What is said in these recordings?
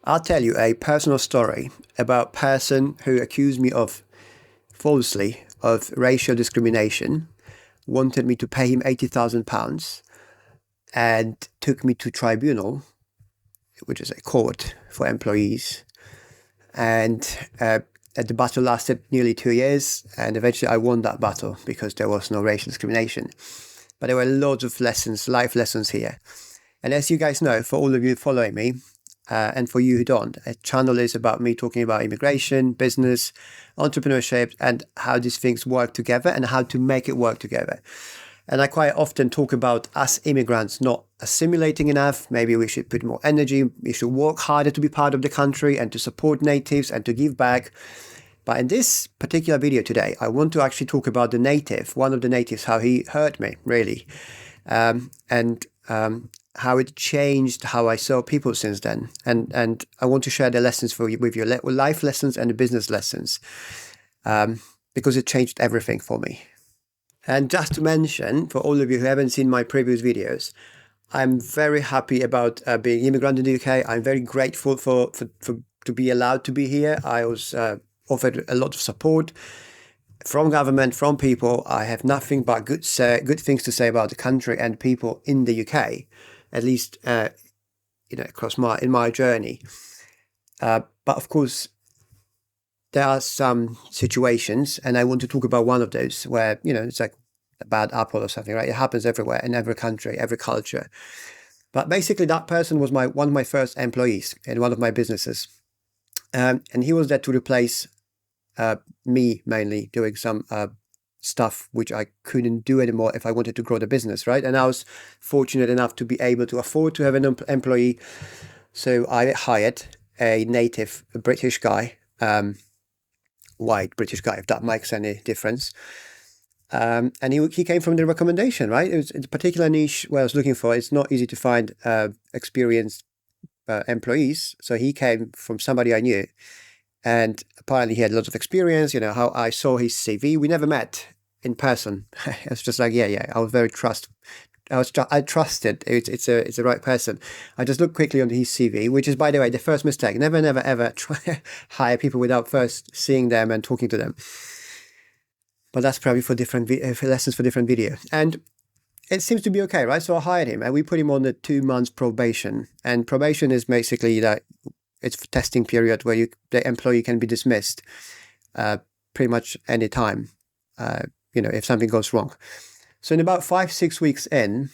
I'll tell you a personal story about a person who accused me of falsely of racial discrimination, wanted me to pay him £80,000 and took me to tribunal, which is a court for employees. And the battle lasted nearly 2 years, and eventually I won that battle because there was no racial discrimination. But there were loads of lessons, life lessons here. And as you guys know, for all of you following me, and for you who don't, a channel is about me talking about immigration, business, entrepreneurship, and how these things work together and how to make it work together. And I quite often talk about us immigrants not assimilating enough. Maybe we should put more energy. We should work harder to be part of the country and to support natives and to give back. But in this particular video today, I want to actually talk about the native, one of the natives, how he hurt me, really. And how it changed how I saw people since then. And I want to share the lessons with you, life lessons and the business lessons, because it changed everything for me. And just to mention, for all of you who haven't seen my previous videos, I'm very happy about being immigrant in the UK. I'm very grateful for to be allowed to be here. I was offered a lot of support from government, from people. I have nothing but good things to say about the country and people in the UK, at least across in my journey. But of course, there are some situations, and I want to talk about one of those where, it's like a bad apple or something, right? It happens everywhere, in every country, every culture. But basically, that person was one of my first employees in one of my businesses. And he was there to replace me, mainly doing some stuff which I couldn't do anymore if I wanted to grow the business, right? And I was fortunate enough to be able to afford to have an employee. So I hired a native British guy, white British guy, if that makes any difference. And he came from the recommendation, right? It was a particular niche where I was looking for. It's not easy to find experienced employees. So he came from somebody I knew. And apparently he had lots of experience, how I saw his CV. We never met in person. It's just like, yeah. I was very I trusted it's the right person. I just looked quickly on his CV, which is, by the way, the first mistake. Never, ever try hire people without first seeing them and talking to them. But that's probably for different lessons for different video. And it seems to be okay, right? So I hired him, and we put him on the 2 months probation. And probation is basically that it's a testing period where the employee can be dismissed pretty much any time, if something goes wrong. So in about 5-6 weeks in,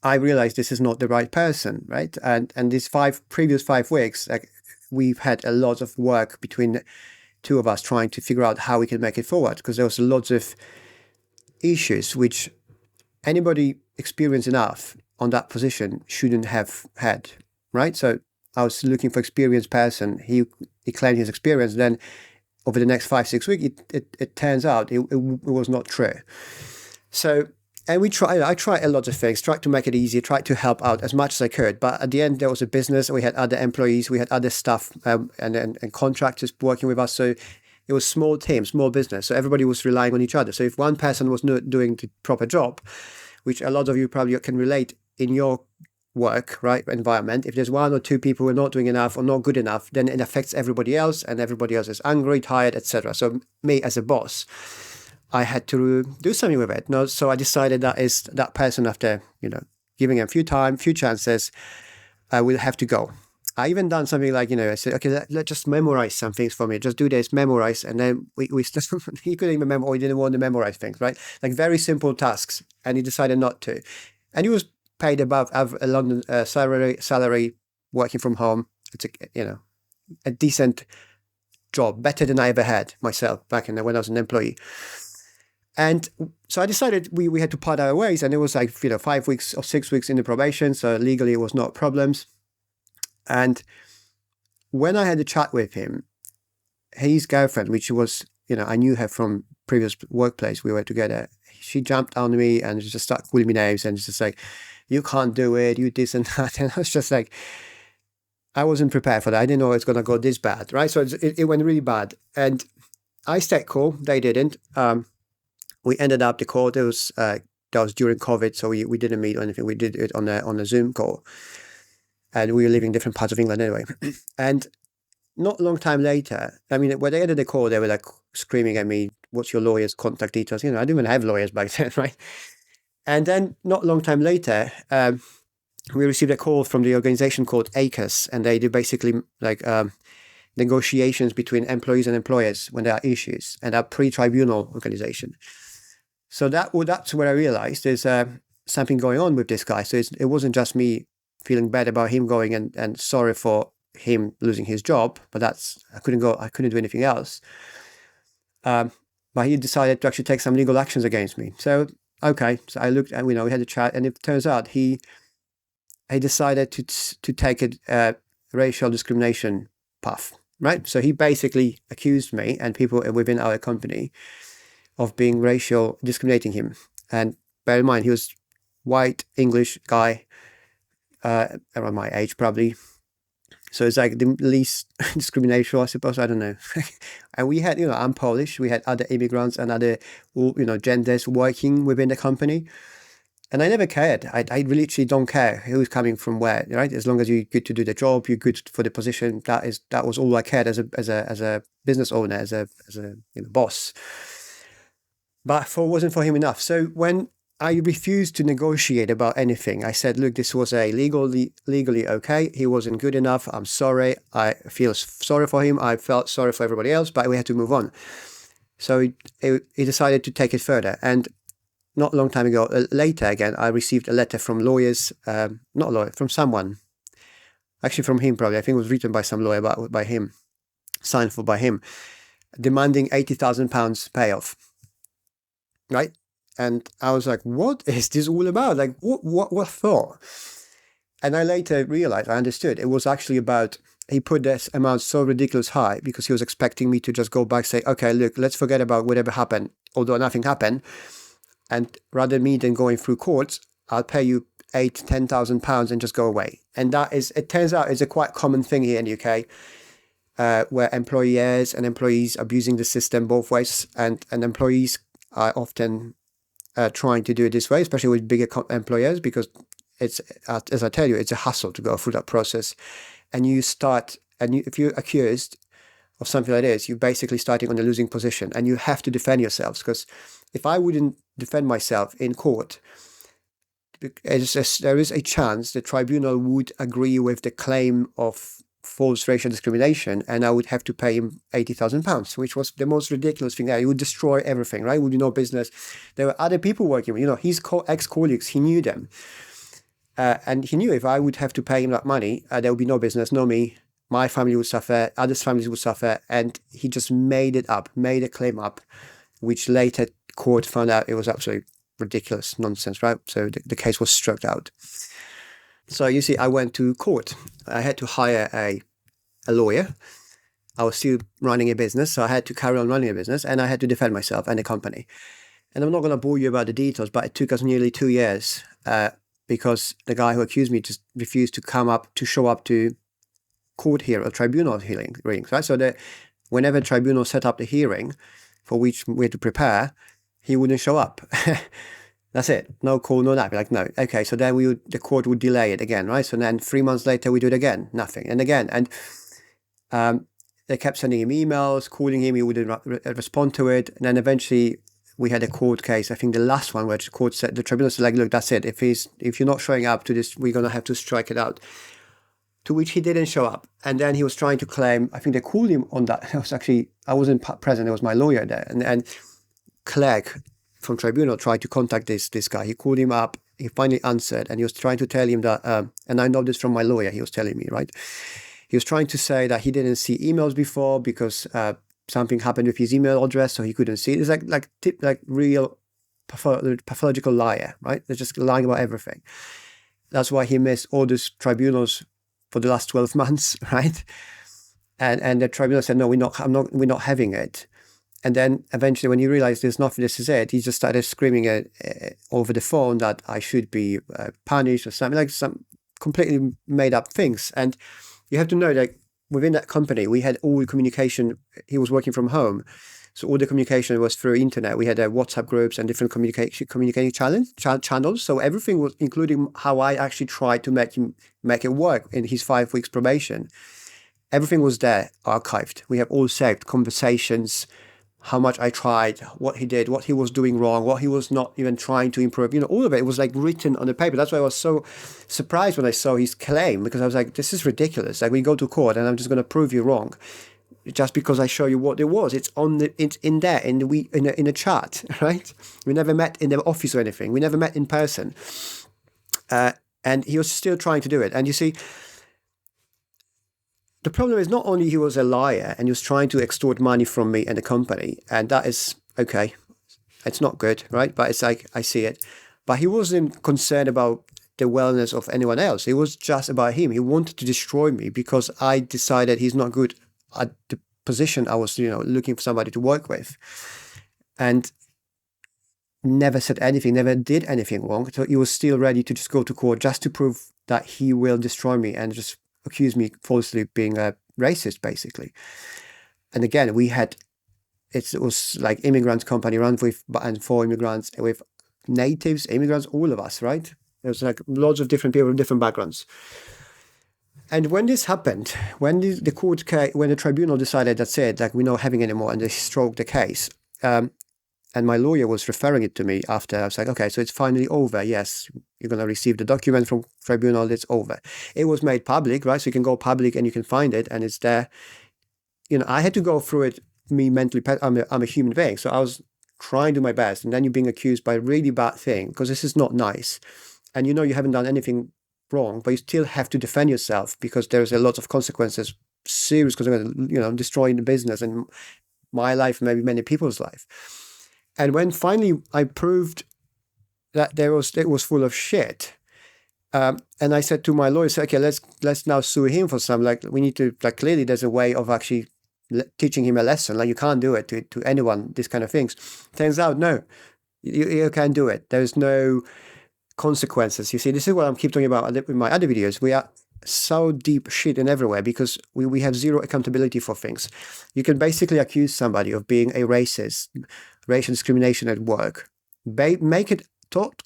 I realized this is not the right person, right? And these previous 5 weeks, we've had a lot of work between two of us trying to figure out how we can make it forward, because there was lots of issues which anybody experienced enough on that position shouldn't have had, right? So I was looking for experienced person. He claimed his experience. Then over the next 5-6 weeks, it turns out it was not true. So, and I tried a lot of things, tried to make it easy, tried to help out as much as I could. But at the end, there was a business. We had other employees, we had other staff and contractors working with us. So it was small team, small business. So everybody was relying on each other. So if one person was not doing the proper job, which a lot of you probably can relate in your work, right, environment, if there's 1 or 2 people who are not doing enough or not good enough, then it affects everybody else, and everybody else is angry, tired, etc. So me as a boss, I had to do something with it. So I decided that person, after giving him few chances, I will have to go. I even done something like, I said, okay, let's just memorize some things for me. Just do this, memorize. And then we he couldn't even remember, or he didn't want to memorize things, right? Like very simple tasks. And he decided not to. And he was paid above a London salary, working from home. It's a decent job, better than I ever had myself back when I was an employee. And so I decided we had to part our ways, and it was like 5 weeks or 6 weeks in the probation, so legally it was not problems. And when I had a chat with him, his girlfriend, which was, I knew her from previous workplace, we were together, she jumped on me and just started calling me names and just like, you can't do it, you this and that. And I was just like, I wasn't prepared for that. I didn't know it's going to go this bad, right? So it went really bad. And I stayed cool. They didn't. We ended up the call. That was during COVID, so we didn't meet or anything. We did it on a Zoom call. and we were living in different parts of England anyway. And not a long time later, I mean, when they ended the call, they were like screaming at me, "What's your lawyer's contact details?" You know, I didn't even have lawyers back then, right? And then not a long time later, we received a call from the organization called ACUS, and they do basically like negotiations between employees and employers when there are issues, and a pre-tribunal organization. So that's where I realized there's something going on with this guy. So it wasn't just me feeling bad about him going and sorry for him losing his job, but I couldn't do anything else. But he decided to actually take some legal actions against me. So okay, so I looked and we had a chat, and it turns out he decided to take a racial discrimination path, right? So he basically accused me and people within our company of being racial, discriminating him. And bear in mind, he was white English guy, around my age probably. So it's like the least discriminatory, I suppose. I don't know. And we had, I'm Polish. We had other immigrants and other, genders working within the company. And I never cared. I really literally don't care who's coming from where, right? As long as you're good to do the job, you're good for the position. That was all I cared as a business owner, as a boss. But wasn't for him enough. So when I refused to negotiate about anything, I said, look, this was legally okay. He wasn't good enough. I'm sorry. I feel sorry for him. I felt sorry for everybody else, but we had to move on. So he decided to take it further. And not a long time ago, later again, I received a letter from lawyers, from someone, actually from him probably. I think it was written by some lawyer, by him, signed for by him, demanding £80,000 payoff. Right? And I was like, what is this all about? Like, what for? And I later realized, I understood, it was actually about, he put this amount so ridiculous high because he was expecting me to just go back, say, okay, look, let's forget about whatever happened, although nothing happened. And rather than going through courts, I'll pay you £10,000 and just go away. And it turns out it's a quite common thing here in the UK, where employers and employees are abusing the system both ways, and employees are often trying to do it this way, especially with bigger employers, because it's, as I tell you, it's a hassle to go through that process. And if you're accused of something like this, you're basically starting on a losing position, and you have to defend yourselves. Because if I wouldn't defend myself in court, there is a chance the tribunal would agree with the claim of false racial discrimination, and I would have to pay him £80,000, which was the most ridiculous thing there. He would destroy everything, right? Would do no business. There were other people working with, his ex-colleagues, he knew them. And he knew if I would have to pay him that money, there would be no business, no me. My family would suffer, others' families would suffer, and he just made a claim up, which later court found out it was absolutely ridiculous nonsense, right? So the case was struck out. So you see, I went to court. I had to hire a lawyer. I was still running a business, so I had to carry on running a business, and I had to defend myself and the company. And I'm not going to bore you about the details, but it took us nearly 2 years because the guy who accused me just refused to show up to court hearing or tribunal hearings, right? So whenever tribunal set up the hearing for which we had to prepare, he wouldn't show up. That's it. No call, no nothing. Like, no. Okay, so then the court would delay it again, right? So then 3 months later, we do it again. Nothing. And again. And they kept sending him emails, calling him. He wouldn't respond to it. And then eventually we had a court case. I think the last one where the tribunal said, like, look, that's it. If you're not showing up to this, we're going to have to strike it out. To which he didn't show up. And then he was trying to claim, I think they called him on that. I wasn't present. It was my lawyer there. And Clegg from tribunal tried to contact this guy. He called him up. He finally answered, and he was trying to tell him that, and I know this from my lawyer, he was telling me, right? He was trying to say that he didn't see emails before because something happened with his email address, so he couldn't see it. It's like real pathological liar, right? They're just lying about everything. That's why he missed all these tribunals for the last 12 months, right? And the tribunal said, no, we're not having it. And then eventually, when he realized there's nothing, this is it, he just started screaming over the phone that I should be punished or something, like some completely made up things. And you have to know, like, within that company, we had all communication. He was working from home, so all the communication was through internet. We had WhatsApp groups and different communicating channels. So everything was, including how I actually tried to make it work in his 5 weeks probation. Everything was there, archived. We have all saved conversations, how much I tried, what he did, what he was doing wrong, what he was not even trying to improve. All of it was like written on the paper. That's why I was so surprised when I saw his claim, because I was like, this is ridiculous. Like, we go to court and I'm just going to prove you wrong just because I show you what it was. It's in there in a chat, right? We never met in the office or anything. We never met in person, and he was still trying to do it. And you see, the problem is not only he was a liar and he was trying to extort money from me and the company, and that is okay. It's not good, right? But it's like, I see it. But he wasn't concerned about the wellness of anyone else. It was just about him. He wanted to destroy me because I decided he's not good at the position I was, looking for somebody to work with. And never said anything, never did anything wrong. So he was still ready to just go to court just to prove that he will destroy me and just accuse me falsely of being a racist, basically. And again, it was like immigrant company run with and for immigrants, with natives, immigrants, all of us, right? There was like lots of different people with different backgrounds. And when this happened, when the tribunal decided that's it, like, we're not having anymore, and they stroked the case, and my lawyer was referring it to me after, I was like, okay, so it's finally over. Yes, you're going to receive the document from tribunal. It's over. It was made public, right? So you can go public and you can find it, and it's there. I had to go through it, me mentally. I'm a human being. So I was trying to do my best. And then you're being accused by a really bad thing, because this is not nice. And you haven't done anything wrong, but you still have to defend yourself, because there's a lot of consequences, serious consequences, destroying the business and my life, maybe many people's life. And when finally I proved that it was full of shit, and I said to my lawyer, okay, let's now sue him for some, like, we need to, like, clearly there's a way of actually teaching him a lesson. Like, you can't do it to anyone, these kind of things. Turns out, no, you can't do it. There's no consequences. You see, this is what I keep talking about in my other videos. We are so deep shit in everywhere because we have zero accountability for things. You can basically accuse somebody of being a racist, racial discrimination at work,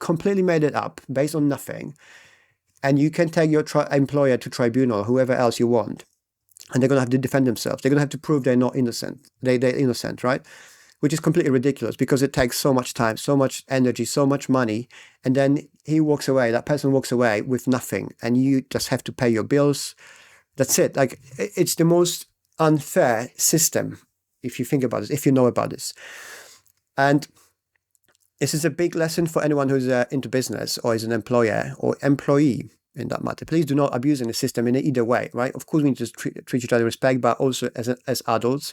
completely made it up based on nothing, and you can take your employer to tribunal, whoever else you want, and they're going to have to defend themselves. They're going to have to prove they're not innocent. They're innocent, right? Which is completely ridiculous, because it takes so much time, so much energy, so much money, and then that person walks away with nothing, and you just have to pay your bills. That's it. Like, it's the most unfair system, if you think about this, if you know about this. And this is a big lesson for anyone who's into business or is an employer or employee, in that matter. Please do not abuse the system in either way, right? Of course, we need to treat each other with respect, but also as adults,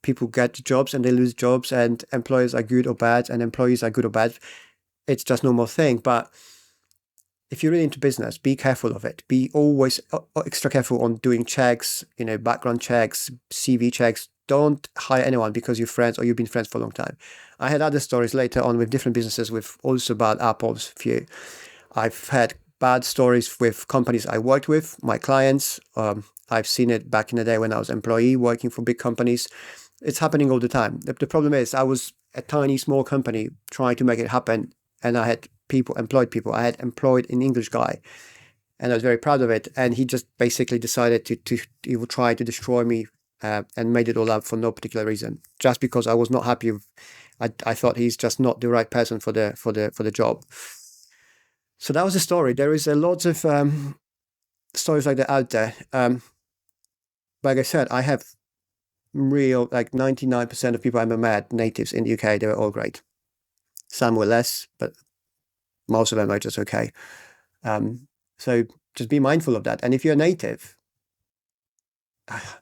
people get jobs and they lose jobs, and employers are good or bad, and employees are good or bad. It's just normal thing. But if you're really into business, be careful of it. Be always extra careful on doing checks, background checks, CV checks. Don't hire anyone because you're friends or you've been friends for a long time. I had other stories later on with different businesses with also bad apples. Few. I've had bad stories with companies I worked with, my clients. I've seen it back in the day when I was an employee working for big companies. It's happening all the time. The problem is, I was a tiny, small company trying to make it happen, and I had employed people. I had employed an English guy, and I was very proud of it. And he just basically decided he would try to destroy me, and made it all up for no particular reason, just because I was not happy. I thought he's just not the right person for the job. So that was the story. There is a lot of stories like that out there. Like I said, I have real, like 99% of people I met, natives in the UK, they were all great. Some were less, but most of them are just okay. So just be mindful of that. And if you're a native,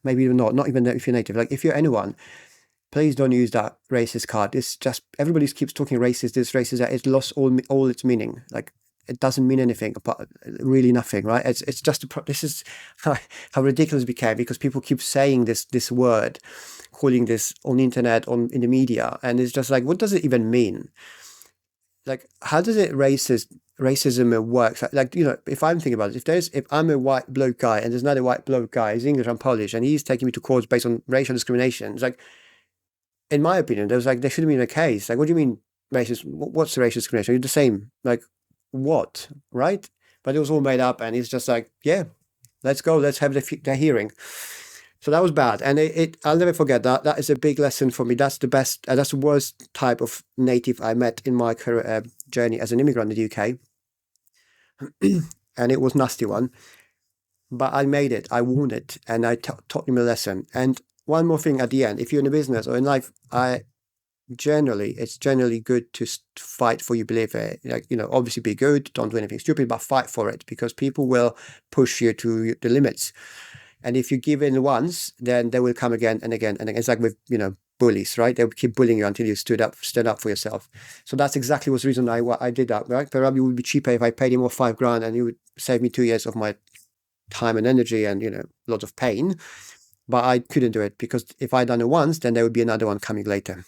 maybe even not even if you're native, like if you're anyone, please don't use that racist card. It's just, everybody keeps talking racist, this, racist, that. It's lost all its meaning. Like, it doesn't mean anything, but really nothing, right? It's just this is how ridiculous it became, because people keep saying this word, calling this on the internet, in the media, and it's just like, what does it even mean? like, how does it racism works? Like, you know, if I'm thinking about it, if I'm a white bloke guy and there's another white bloke guy, he's English, I'm Polish, and he's taking me to court based on racial discrimination, it's like, in my opinion, there shouldn't be a case. Like, what do you mean racist? What's the racial discrimination? You're the same. Like, what? Right? But it was all made up, and it's just like, yeah, let's go. Let's have the hearing. So that was bad, and I'll never forget that. That is a big lesson for me. That's the best. That's the worst type of native I met in my career, journey as an immigrant in the UK, and it was a nasty one. But I made it. I won it, and I taught him a lesson. And one more thing at the end: if you're in a business or in life, it's generally good to fight for your belief. Like, you know, obviously be good, don't do anything stupid, but fight for it, because people will push you to the limits. And if you give in once, then they will come again and again and again. It's like with, you know, bullies, right? They will keep bullying you until you stand up for yourself. So that's exactly what's the reason I did that, right? Probably it would be cheaper if I paid him off $5,000 and he would save me 2 years of my time and energy and, you know, lots of pain. But I couldn't do it, because if I'd done it once, then there would be another one coming later.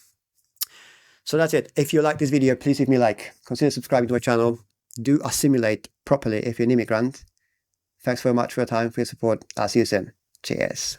So that's it. If you like this video, please leave me a like. Consider subscribing to my channel. Do assimilate properly if you're an immigrant. Thanks very much for your time, for your support. I'll see you soon. Cheers.